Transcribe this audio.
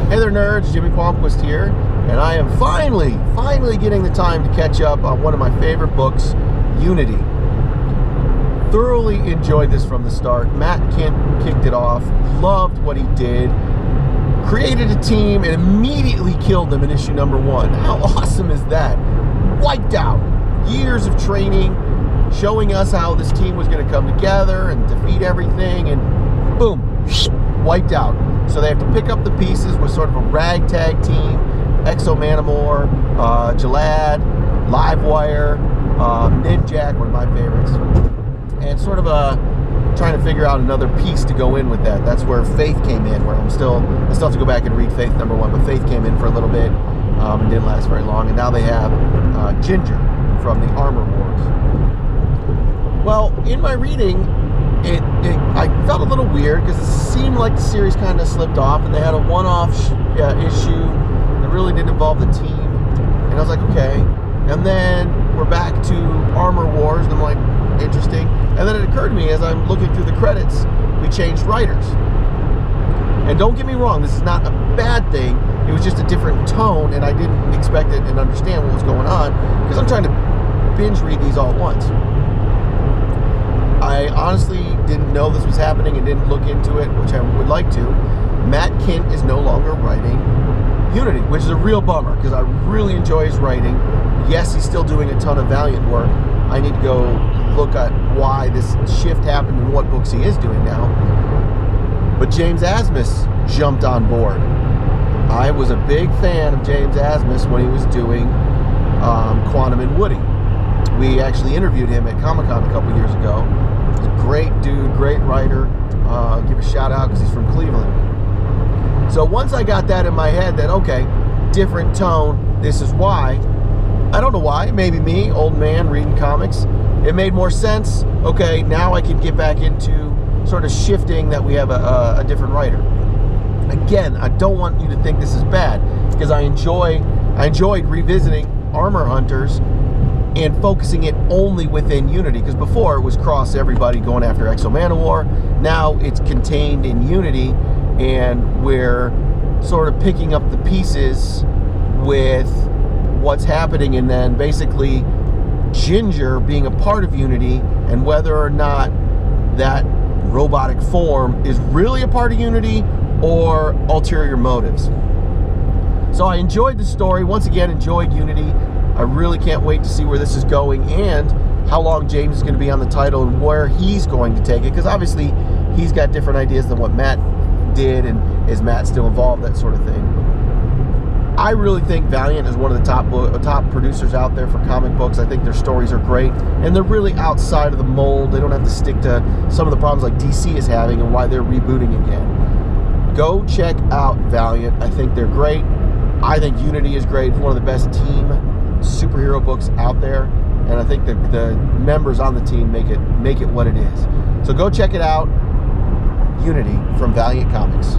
Hey there, nerds. Jimmy Qualmquist here, and I am finally getting the time to catch up on one of my favorite books, Unity. Thoroughly enjoyed this from the start. Matt Kent kicked it off, loved what he did, created a team, and immediately killed them in issue number 1. How awesome is that? Wiped out years of training, showing us how this team was going to come together and defeat everything, and boom, wiped out. So they have to pick up the pieces with sort of a ragtag team. Exo Manamore, Jalad, Livewire, Ninjak, one of my favorites. And sort of trying to figure out another piece to go in with that. That's where Faith came in, where I still have to go back and read Faith number 1, but Faith came in for a little bit and didn't last very long. And now they have Ginger from the Armor Wars. Well, in my reading, I felt a little weird because it seemed like the series kind of slipped off, and they had a one-off issue that really didn't involve the team, and I was like, okay. And then we're back to Armor Wars, and I'm like, interesting. And then it occurred to me as I'm looking through the credits, we changed writers. And don't get me wrong, this is not a bad thing. It was just a different tone, and I didn't expect it and understand what was going on because I'm trying to binge read these all at once. I honestly didn't know this was happening and didn't look into it, which I would like to. Matt Kent is no longer writing Unity, which is a real bummer because I really enjoy his writing. Yes, he's still doing a ton of Valiant work. I need to go look at why this shift happened and what books he is doing now. But James Asmus jumped on board. I was a big fan of James Asmus when he was doing Quantum and Woody. We actually interviewed him at Comic-Con a couple years ago. He's a great dude, great writer. Give a shout out because he's from Cleveland. So once I got that in my head that, okay, different tone, this is why. I don't know why, maybe me, old man reading comics. It made more sense. Okay, now I can get back into sort of shifting that we have a different writer. Again, I don't want you to think this is bad because I enjoyed revisiting Armor Hunters and focusing it only within Unity, because before it was cross everybody going after Exo Manowar. Now it's contained in Unity, and we're sort of picking up the pieces with what's happening, and then basically Ginger being a part of Unity, and whether or not that robotic form is really a part of Unity or ulterior motives. So I enjoyed the story. Once again, enjoyed Unity. I really can't wait to see where this is going and how long James is going to be on the title and where he's going to take it, because obviously he's got different ideas than what Matt did, and is Matt still involved, that sort of thing. I really think Valiant is one of the top producers out there for comic books. I think their stories are great, and they're really outside of the mold. They don't have to stick to some of the problems like DC is having and why they're rebooting again. Go check out Valiant. I think they're great. I think Unity is great. It's one of the best team superhero books out there, and I think the members on the team make it what it is. So go check it out. Unity from Valiant Comics.